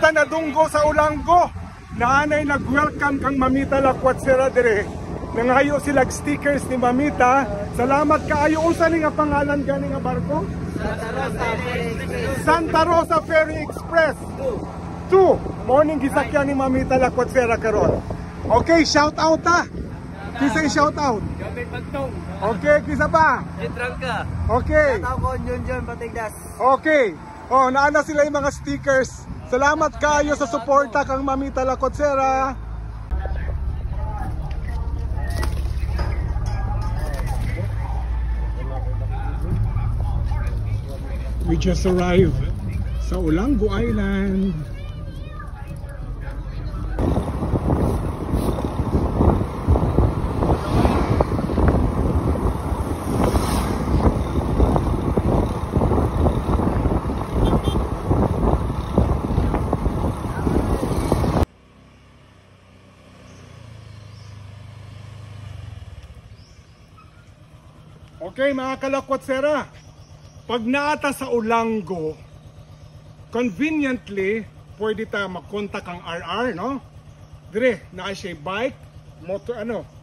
Mamita na dunggo sa Ulanggo. Naanay nag-welcome kang Mamita Lakwat-Sera dire. Nangayo sila stickers ni Mamita. Salamat kaayo. Unsa ni nga pangalan gani nga barko? Santa Rosa Ferry Express 2. Morning gisakyan ni Mamita Lakwat-Sera karon. Okay, shout out ta. Kisa shout out. Gabit Pagtong. Okay, kisa pa. Jitrangka. Okay. Shout out ko Junjun Batigdas. Okay. Oh, naana sila yung mga stickers. Salamat kayo sa suporta kang Mamita Lakwat-Sera. We just arrived sa Ulanggo Island. Okay mga Kalakwat-Sera, pag naata sa Ulanggo, conveniently, pwede tayo mag-contact ang RR, no? Dire, naa siya bike,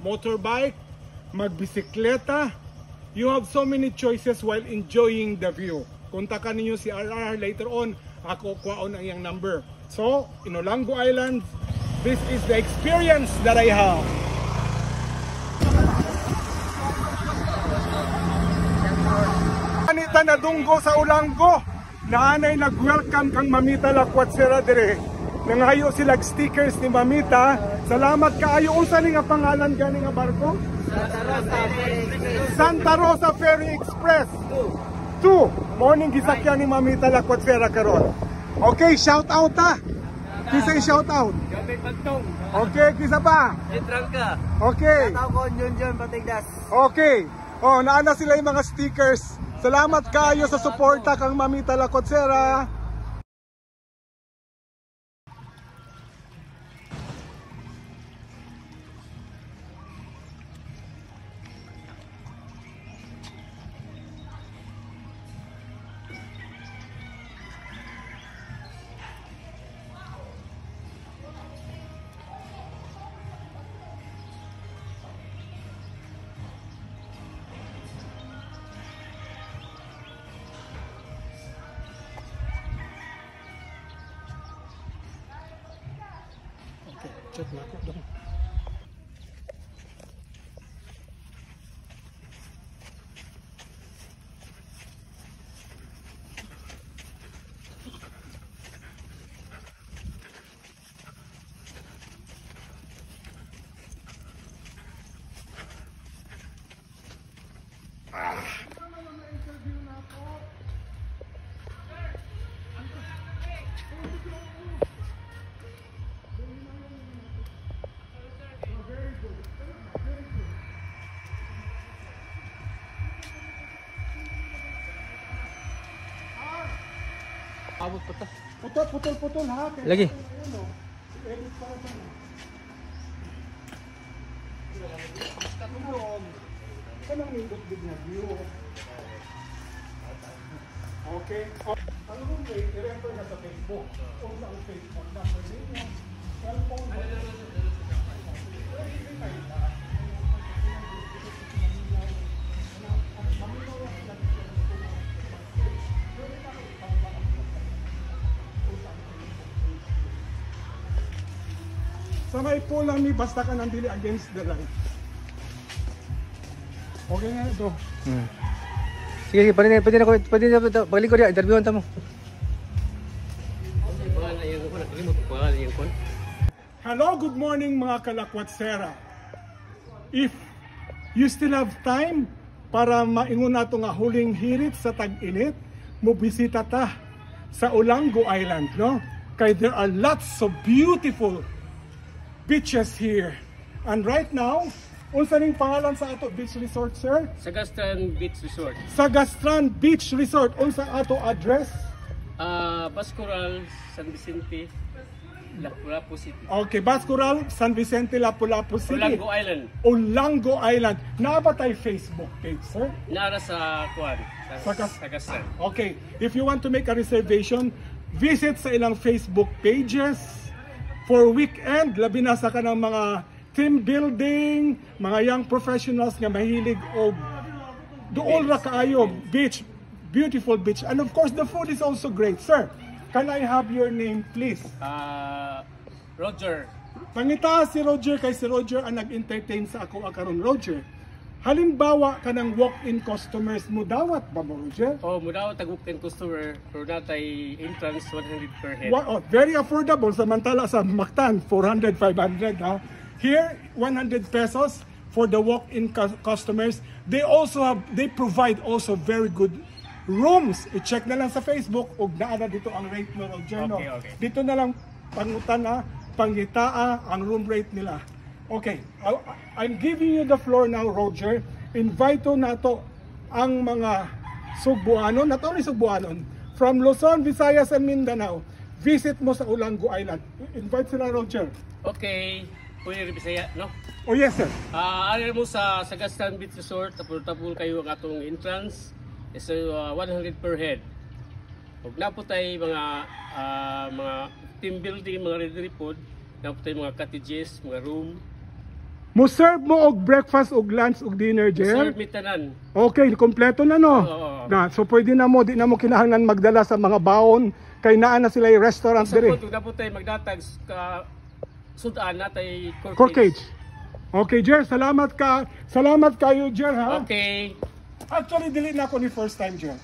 motorbike, magbisikleta. You have so many choices while enjoying the view. Kontakan ninyo si RR later on, ako kuwaon ang iyang number. So, in Ulanggo Island, this is the experience that I have. Mamita na dunggo sa Ulanggo. Naanay nag-welcome kang Mamita Lakwat-Sera dire. Nangayo sila stickers ni Mamita. Salamat kaayo. Unsa ni nga pangalan gani nga barko? Santa Rosa Ferry Express 2. Morning gisakyan ni Mamita Lakwat-Sera karon. Okay, shout out ta. Kisa shout out. Gabit Pagtong. Okay, kisa pa. Jitrangka. Okay. Shout out ko Junjun Batigdas. Okay. Oh, naana sila yung mga stickers. Salamat kayo sa suporta kang Mamita Lakwat-Sera. Chat na ako dong. Abot pa ta. Putol ha. Lagi. Kanang nindot din na view. Okay. Ano kung i-refer na sa Facebook? Kung sa Facebook na pwede nyo. Cellphone. Sa may po lang ni basta ka nandili against the light. Okay nga ito. Sige, pwede na paglikod ya, interviewan ta mo. Hello, good morning mga Kalakwat-Sera. If you still have time para maingon nato nga huling hirit sa tag-init, mobisita ta sa Ulanggo Island, no? Kay there are lots of beautiful beaches here. And right now, unsa ning pangalan sa ato beach resort, sir? Sagastran Beach Resort. Sagastran Beach Resort. Unsa ato address? Bascural, San Vicente, Lapu-Lapu City. Okay, Bascural, San Vicente, Lapu-Lapu City. Ulanggo Island. Ulanggo Island. Naa ba tayo Facebook page, sir? Nara sa Kuan. Sagastran. Sagastran. Okay, if you want to make a reservation, visit sa ilang Facebook pages for weekend, labi na sa kanang mga team building, mga young professionals nga mahilig og dool ra kaayo beach, beautiful beach, and of course the food is also great. Sir, can I have your name please? Roger. Pangita si Roger, kay si Roger ang nag-entertain sa ako karon. Roger, halimbawa kanang walk-in customers mo, dawat ba mo, Roger? Mudawat ang walk-in customer, pero natay entrance 100 per head. Very affordable, samantala sa Mactan 400, 500 ha. Here 100 pesos for the walk-in customers. They provide also very good rooms. I-check na lang sa Facebook ug naa na dito ang rate mo, Roger. No? Okay. Dito na lang pangutan pangitaa ang room rate nila. Okay, I'm giving you the floor now, Roger. Invite na to ang mga Sugbuanon, not only Sugbuanon, from Luzon, Visayas, and Mindanao. Visit mo sa Ulango Island. Invite sila, Roger. Okay, pwede rin Bisaya, no? Oh yes, sir. Ari mo sa Sagastan Beach Resort, tapos kayo ang atong entrance. So 100 per head. Huwag na po tayo mga team building, mga ready pod, na po tayo mga cottages, mga room. Mo serve mo og breakfast og lunch og dinner, Jer? Serve mi tanan. Okay, kompleto na no. Oo. Na, so pwede na mo, di na mo kinahanglan magdala sa mga baon kay naa na sila yung restaurant Sa dire. po, na po tayo magdatag ka sudan na tayo Corkage. Okay, Jer, salamat kayo, Jer, ha? Okay. Actually, dili na ako ni first time, Jer.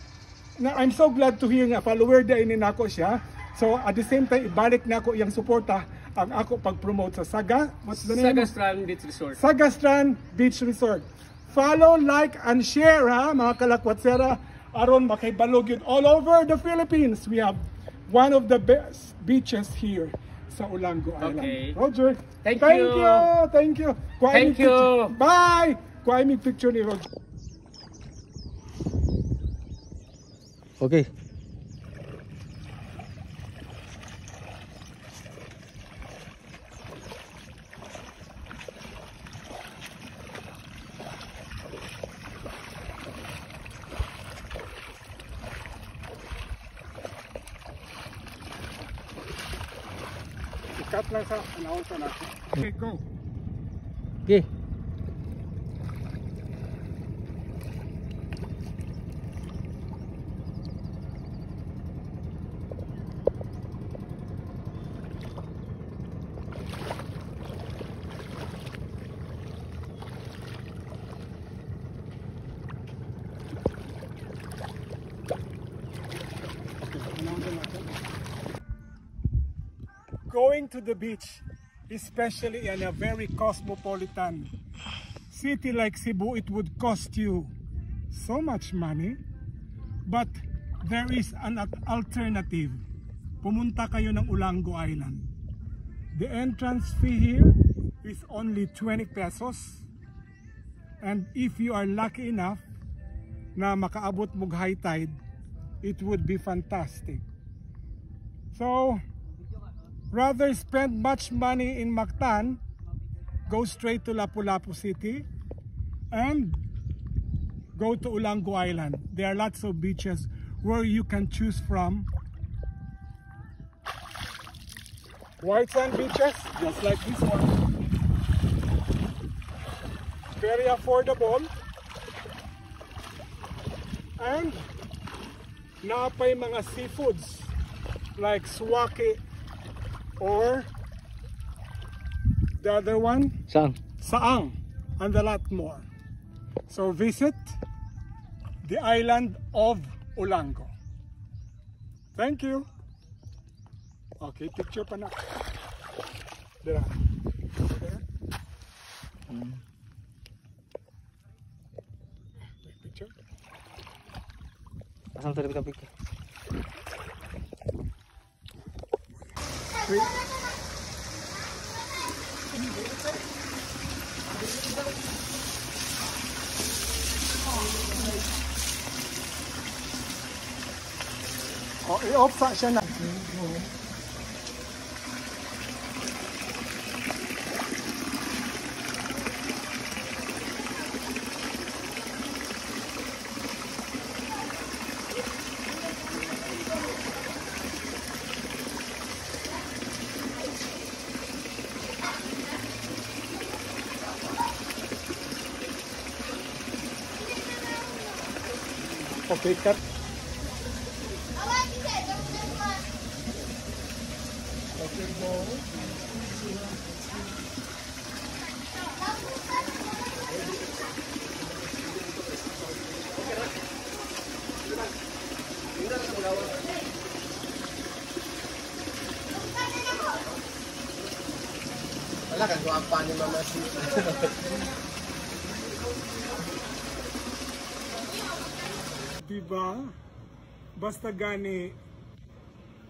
I'm so glad to hear nga follower din ni nako siya. So at the same time, ibalik na ako iyang suporta ang ako pag-promote sa what's the name? Sagastan Beach Resort. Sagastan Beach Resort. Follow, like, and share, ha, mga kalakwatsera. Aron makaibalog yun all over the Philippines. We have one of the best beaches here sa Ulango Island. Okay. Roger, Thank you. Thank you. Thank you. Bye. Kuha mi picture ni Roger. Okay. Ikat lang sa announcement natin. Okay, go. Okay. Going to the beach, especially in a very cosmopolitan city like Cebu, it would cost you so much money. But there is an alternative. Pumunta kayo ng Ulango Island. The entrance fee here is only 20 pesos. And if you are lucky enough na makaabot mong high tide, it would be fantastic. So, rather spend much money in Mactan, go straight to Lapu-Lapu City, and go to Ulango Island. There are lots of beaches where you can choose from. White sand beaches, just like this one. Very affordable. And naapay mga seafoods like swake or the other one, Saan? saang, and a lot more. So visit the island of Ulango. Thank you. Okay, picture pa na. Dira. There. Picture. Asan sa kita picture? Wait. Oh, i-off sa siya na. Okay, cut. Okay, go. Wala kang guwapa ni Mama Si. Diba? Basta gani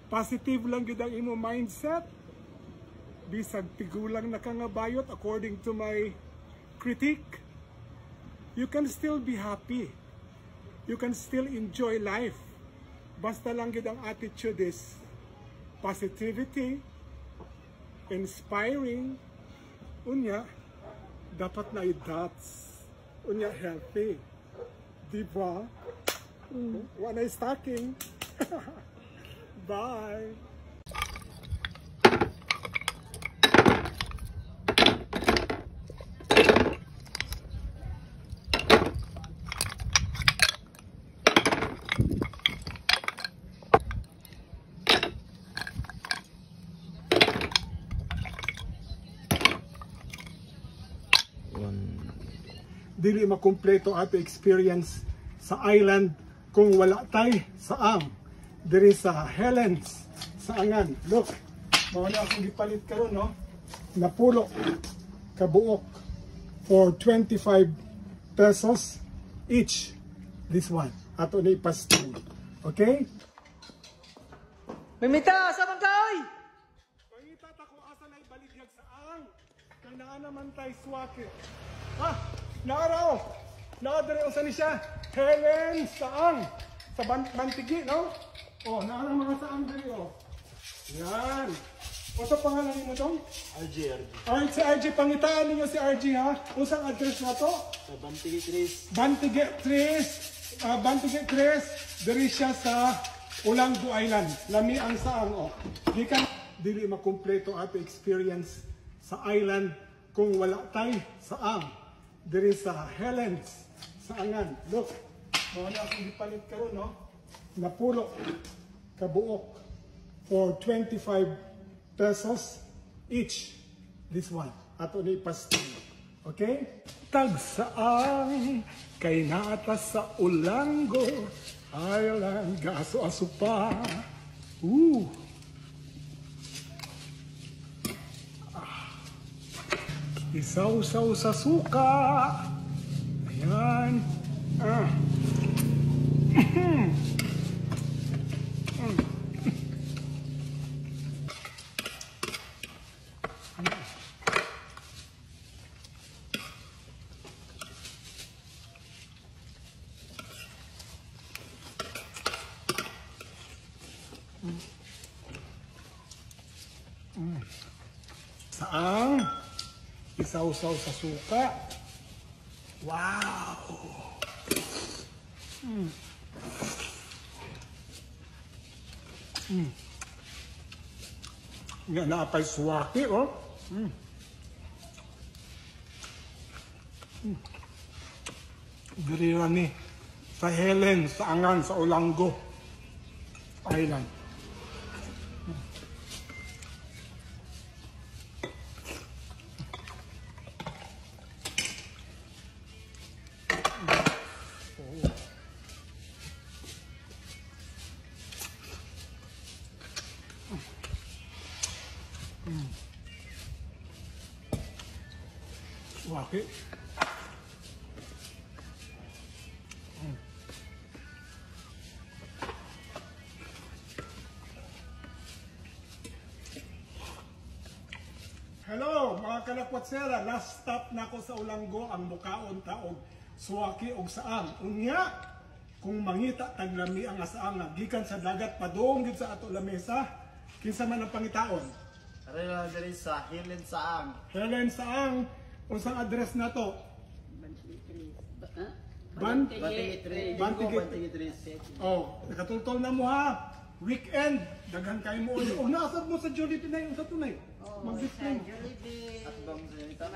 positive lang gid ang imo mindset. Bisag tigulang na ka nga bayot according to my critique. You can still be happy. You can still enjoy life. Basta lang gid ang attitude is positivity, inspiring, unya, dapat na i-dots, unya healthy. Diba? When I stocking. Bye. Dili makumpleto ato experience sa island kung wala tay saang diri sa Helens sa Angan. Look, mao na akong gipalit karon, no? Napulo kabuok for 25 pesos each. This one ato na ipastin. Okay? Mimita, sa kay! Pangita ta ko asa na ibaligyag sa ang. Kay naa naman tay swake. Ah, naaraw. Naadre usa ni siya. Helen saang sa Bantigi, no? Oh, naara mga saang diri, oh. Yan. Unsa pangalan nimo dong? RG. Alright, si RG, pangitaan ninyo si RG, ha? Unsang address na to? Sa Bantigi Tris. Bantigi 3, Bantigi 3, diri siya sa Ulanggo Island. Lami ang saang, oh. Di kan dili makumpleto ato experience sa island kung wala tay saang diri sa Helens sa Angan. Look, mga na akong gipalit karon, no? Napulo kabuok for 25 pesos each. This one ato ni pastin. Okay? Tagsaang kay naata sa Ulanggo Island, gaso-aso pa. Isaw-saw sa suka. Ayan. Saang isaw-saw sa suka. Wow! Nga naapay swaki, oh. Diri ni sa Helen, sa Angan, sa Ulanggo Island. Swaki. Hello mga kalakwatsera, last stop na ako sa Ulanggo, ang mukaon taog swaki og saang. Unya, kung mangita taglami ang asaang gikan sa dagat padung gid sa ato lamesa, kinsa man ang pangitaon? Arela diri sa Helen Saang. Helen saang, unsang address na to? Bantigi Tris. Oh, nakatultol na mo, ha. Weekend, daghan kayo mo ulit. Oh, naasad mo sa Jollibee na yung sa tunay. Mag-display. At bang sa ito?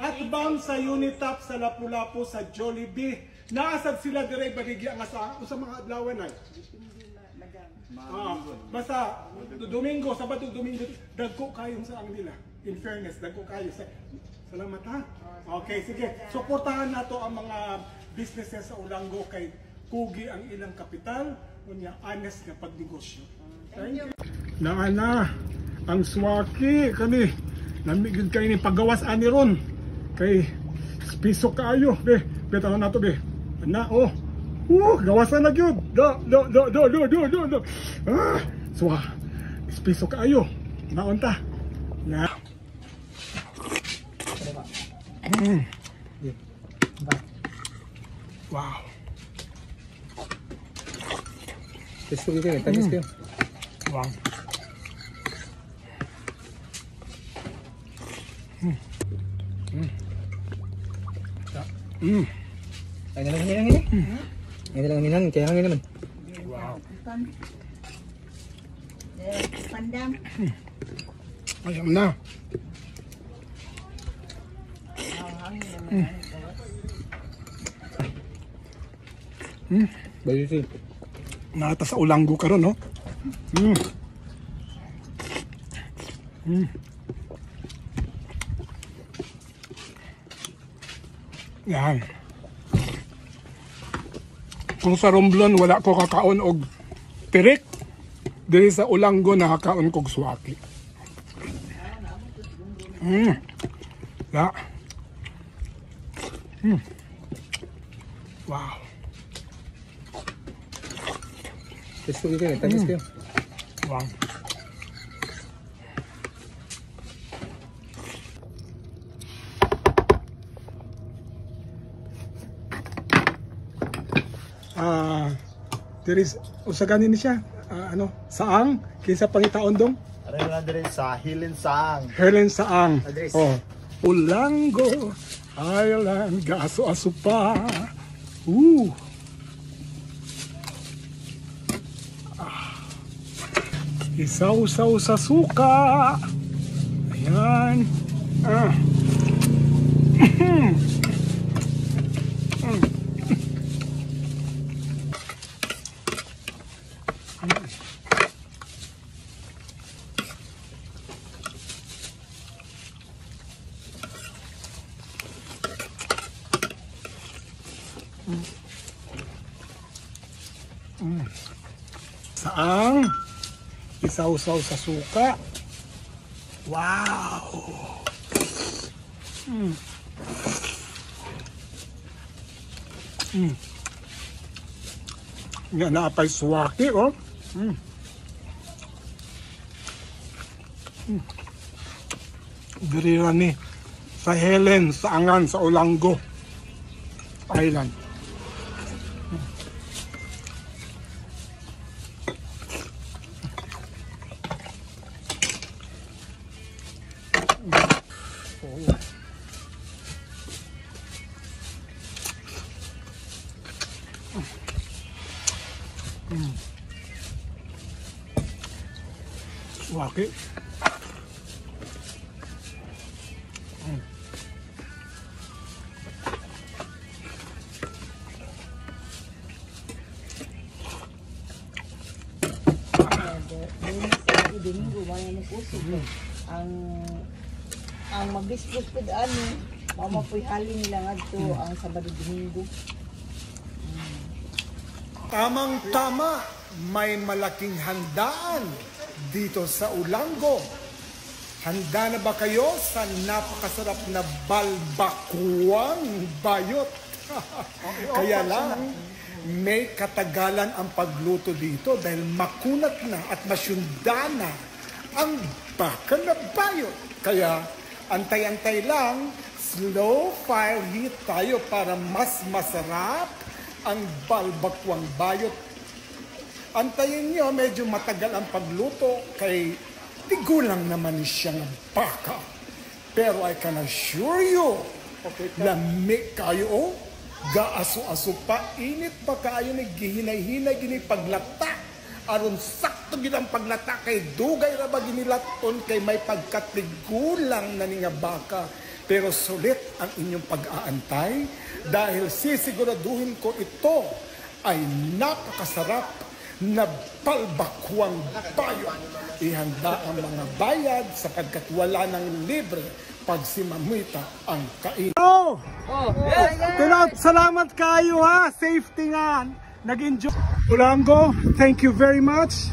At bang sa Unitap sa Lapu-Lapu sa Jollibee. Naasad sila dire baligya nga sa mga adlawan ay. Basta Domingo, Sabado, Domingo, dagko kayo sa ang nila. In fairness, dagko kayo sa. Salamat ha. Okay, sige. Suportahan nato ang mga businesses sa Ulango kay kugi ang ilang kapital, unya honest nga pagnegosyo. Thank you. Na ang swaki kani namigid kay ni paggawas ani ron kay piso kaayo be betaw na to be na gawasan na gyud do swa piso kaayo naunta na wow Testo kayo, tagis kayo. wow Ay nalang hangin. Ay nalang hangin, kaya hangin naman. wow Pandang. ayam na Bayo si. nata sa Ulango karon no. Yan. Kung sa Romblon wala ko kakaon og pirik, diri sa Ulango nakakaon kog swaki. Ya. Wow. Testo kayo, tagis kayo. Wow. There is usaganin ni siya. Saang kinsa pangitaon dong? Aray na dire sa Hilin Saang. Helen Saang. Address. Oh. Ulango Island gaso-aso pa. Isaw-saw sa suka. Ayan. Saang isaw-saw sa suka. Wow. Nga naapay swaki oh. Diri ni sa Helen Saangan sa Ulango Island. Swaki. Domingo bayan ni puso ang magbisbos pud ani mama poy halin nila ngadto ang Sabado Domingo. Tamang-tama, may malaking handaan dito sa Ulango. Handa na ba kayo sa napakasarap na balbakuang bayot? Kaya lang, may katagalan ang pagluto dito dahil makunat na at masyunda na ang baka na bayot. Kaya antay-antay lang, slow fire heat tayo para mas masarap ang balbakwang bayot. Antayin nyo, medyo matagal ang pagluto kay tigulang naman siya ng baka. Pero I can assure you, lamig kayo, gaaso-aso pa, init pa kayo, naghihinay-hinay, gini paglata, aron sak sakto gid ang paglata kay dugay ra ba ginilaton kay may pagkatigulang na nga baka. Pero sulit ang inyong pag-aantay dahil sisiguraduhin ko ito ay napakasarap na palbakwang bayo. Ihanda ang mga bayad sapagkat wala nang libre pag si Mamita ang kain. Oh! Salamat kayo ha! Safety nga! Nag-enjoy. Ulango, thank you very much.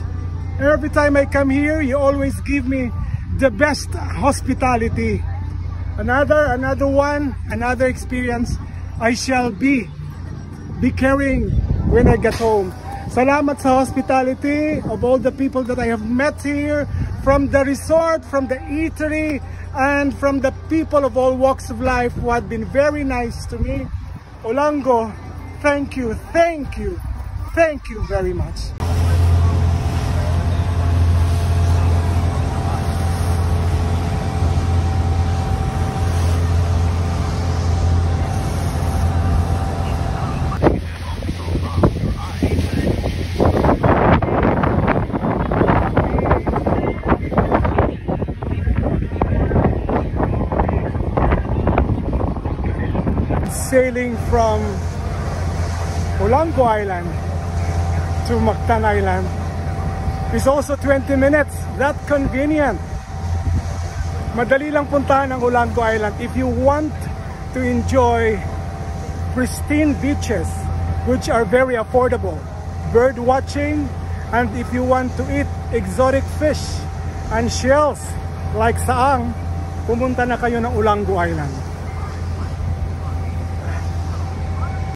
Every time I come here, you always give me the best hospitality. Another experience I shall be carrying when I get home. Salamat sa hospitality of all the people that I have met here, from the resort, from the eatery, and from the people of all walks of life who have been very nice to me. Olango, thank you very much. Sailing from Olango Island to Mactan Island is also 20 minutes. That convenient. Madali lang puntahan ang Olango Island if you want to enjoy pristine beaches which are very affordable, bird watching, and if you want to eat exotic fish and shells like saang, pumunta na kayo ng Olango Island.